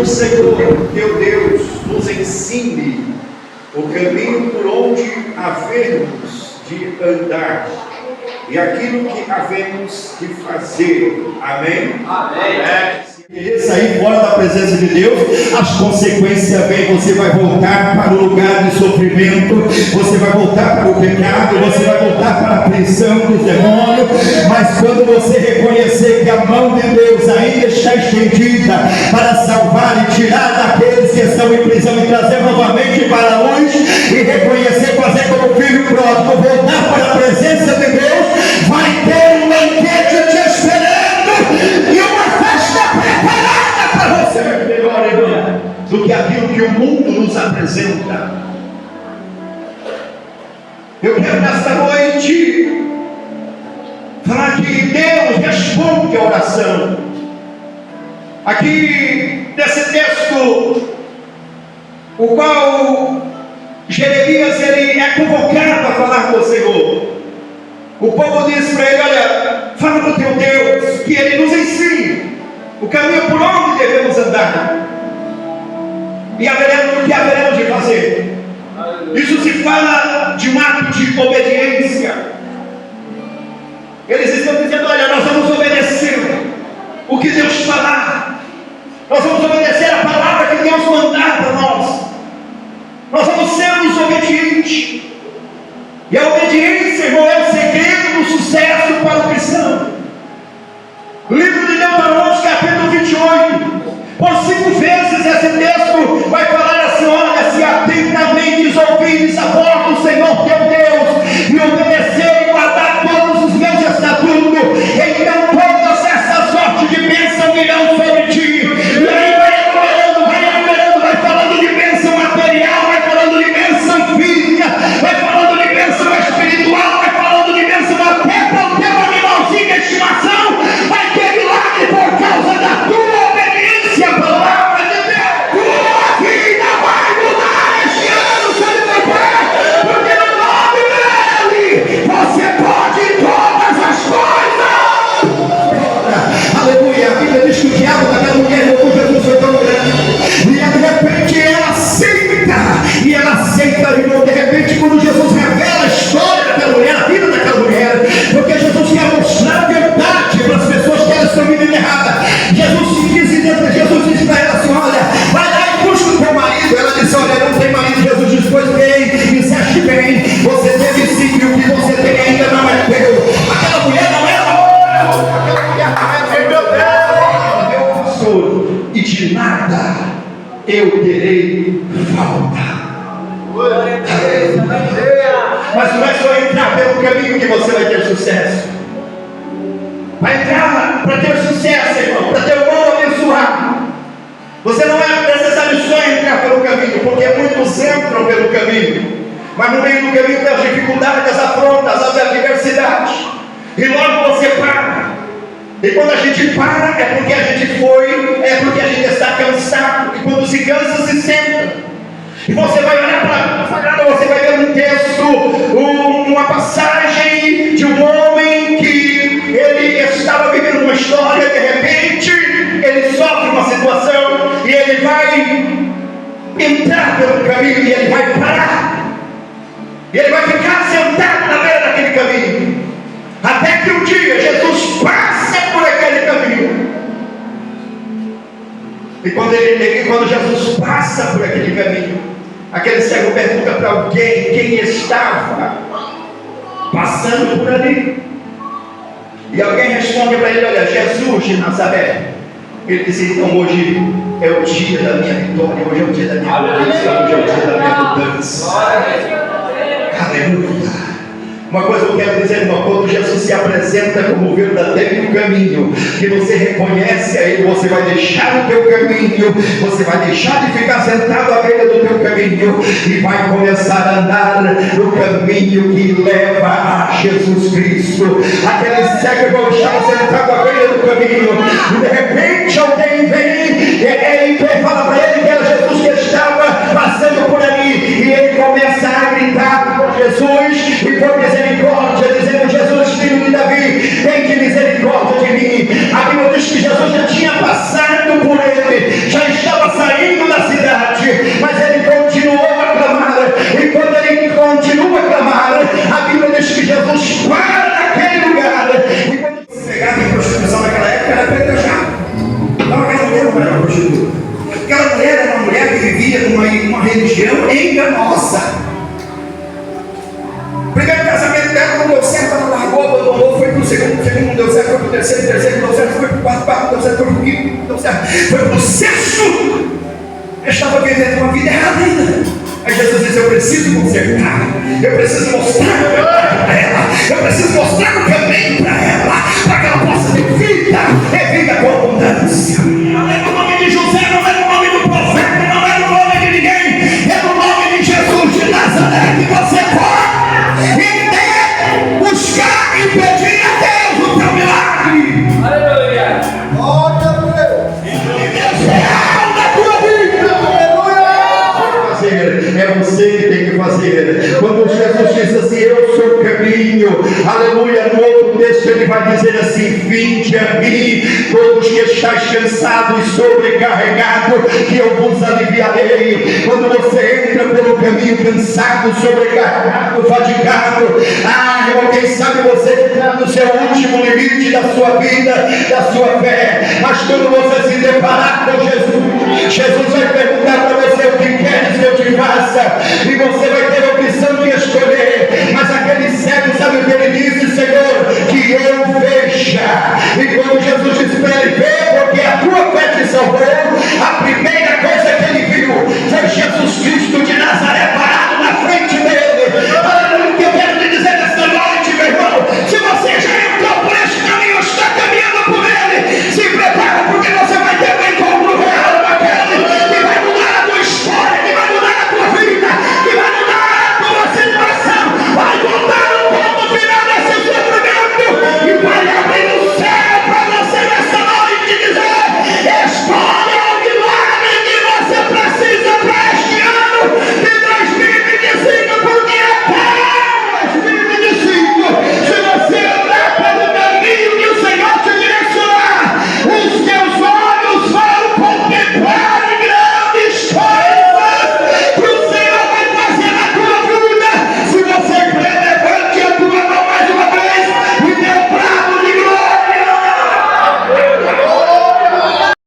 o Senhor, teu Deus, nos ensine o caminho por onde havemos de andar e aquilo que havemos de fazer. Amém? Amém. Se sair fora da presença de Deus, as consequências vêm. Você vai voltar para o lugar de sofrimento, você vai voltar para o pecado, você vai voltar para a prisão dos demônios. Mas quando você reconhecer que a mão de Deus ainda está estendida para salvar e tirar daqueles que estão em prisão e trazer novamente para a luz, e reconhecer, fazer como filho pródigo, voltar para a presença de Deus, vai ter um banquete te esperando e uma festa preparada para você, melhor do que aquilo que o mundo nos apresenta. Eu quero nesta noite falar que Deus responde a oração. Aqui nesse texto, o qual Jeremias ele é convocado a falar com o Senhor. O povo diz para ele: olha, fala com o teu Deus, que ele nos ensine o caminho por onde devemos andar e o que haveremos de fazer. Isso se fala de um ato de obediência. Eles estão dizendo: olha, nós vamos obedecer o que Deus falar, nós vamos obedecer a palavra que Deus mandar para nós, nós vamos sermos obedientes. E a obediência, irmão, é o segredo do sucesso para o cristão. Livro de Deuteronômio, capítulo 28, por 5 vezes esse texto vai falar assim: olha, se atentamente ouvires a voz do Senhor teu Deus e obedecer e guardar todos os meus estatutos, então todas essas sortes de bênção virão sobre ti. E aí vai enumerando, vai falando de bênção material, vai falando de bênção física, vai falando de bênção espiritual, vai falando de bênção até para o teu animalzinho de estimação. Vai ter milagre por causa da tua obediência à palavra de Deus. Tua vida vai mudar este ano, se ele for, porque no nome dele você pode todas as coisas. Aleluia. A Bíblia diz que o diabo daquela mulher com Jesus foi tão grande, e de repente ela aceita, e ela aceita, irmão. De repente, quando Jesus revela a história daquela mulher, a vida daquela mulher, porque Jesus quer mostrar a verdade para as pessoas que elas estão vivendo errada. Jesus disse para ela assim: olha, vai lá e busca o teu marido. Ela disse: olha, não tem marido. Jesus disse: pois bem, disseste bem, você teve sim, e o que você tem ainda não é teu. Aquela mulher não era aquela mulher não era meu pastor, e de nada eu terei falta. Mas não é só entrar pelo caminho que você vai ter sucesso. Vai entrar para ter sucesso, irmão, para ter o bom abençoado. Você não é necessário só entrar pelo caminho, porque muitos entram pelo caminho, mas no meio do caminho tem as dificuldades, as afrontas, as adversidades, e logo você para. E quando a gente para, é porque a gente foi, é porque a gente está cansado, e quando se cansa, se senta. E você vai olhar para a Sagrada, você vai ver um texto, uma passagem de um homem que ele estava vivendo uma história, de repente ele sofre uma situação e ele vai entrar pelo caminho e ele vai parar. E ele vai ficar sentado na beira daquele caminho, até que um dia Jesus passa por aquele caminho. E quando Jesus passa por aquele caminho, aquele cego pergunta para alguém quem estava passando por ali. E alguém responde para ele: olha, Jesus de Nazaré. Ele disse: então hoje é o dia da minha vitória, hoje é o dia da minha proteção, hoje é o dia da minha mudança. Aleluia. Uma coisa eu quero dizer, irmão, quando Jesus se apresenta como o verdadeiro caminho, que você reconhece a Ele, você vai deixar o teu caminho, você vai deixar de ficar sentado à beira do teu caminho e vai começar a andar no caminho que leva a Jesus Cristo. Aquele cego que estava sentado à beira do caminho, e de repente alguém vem e fala para ele que era Jesus que estava passando por ali, e ele começa a gritar por Jesus e por misericórdia, dizendo: Jesus, filho de Davi, tem de misericórdia de mim. A Bíblia diz que Jesus já tinha passado por ele, já estava segundo, deu certo, foi para o terceiro deu certo, foi para o quarto deu certo, foi para o quinto, deu certo, foi para o sexto. Eu estava vivendo uma vida errada ainda. Aí Jesus diz: eu preciso consertar, eu preciso mostrar o verdade para ela, eu preciso mostrar o caminho para ela, para que ela possa ter vida, e vida com abundância. Não é no nome de José, não é no nome do profeta, não é no nome de ninguém, é no nome de Jesus de Nazaré que você pode e buscar e pedir a Deus o teu milagre. Aleluia! Glória a Deus! E Deus real na tua vida. Aleluia! É você que tem que fazer. Quando Jesus diz assim: eu sou o caminho, aleluia, no outro texto ele vai dizer assim: vinde a mim, todos que estáis cansados e sobrecarregados, que eu vos aliviarei. Quando você entra pelo caminho cansado, sobrecarregado, fadigado, irmão, quem sabe você está no seu último limite da sua vida, da sua fé, mas quando você se deparar com Jesus, Jesus vai perguntar para você: o que queres que eu te faça? E você vai ter a opção de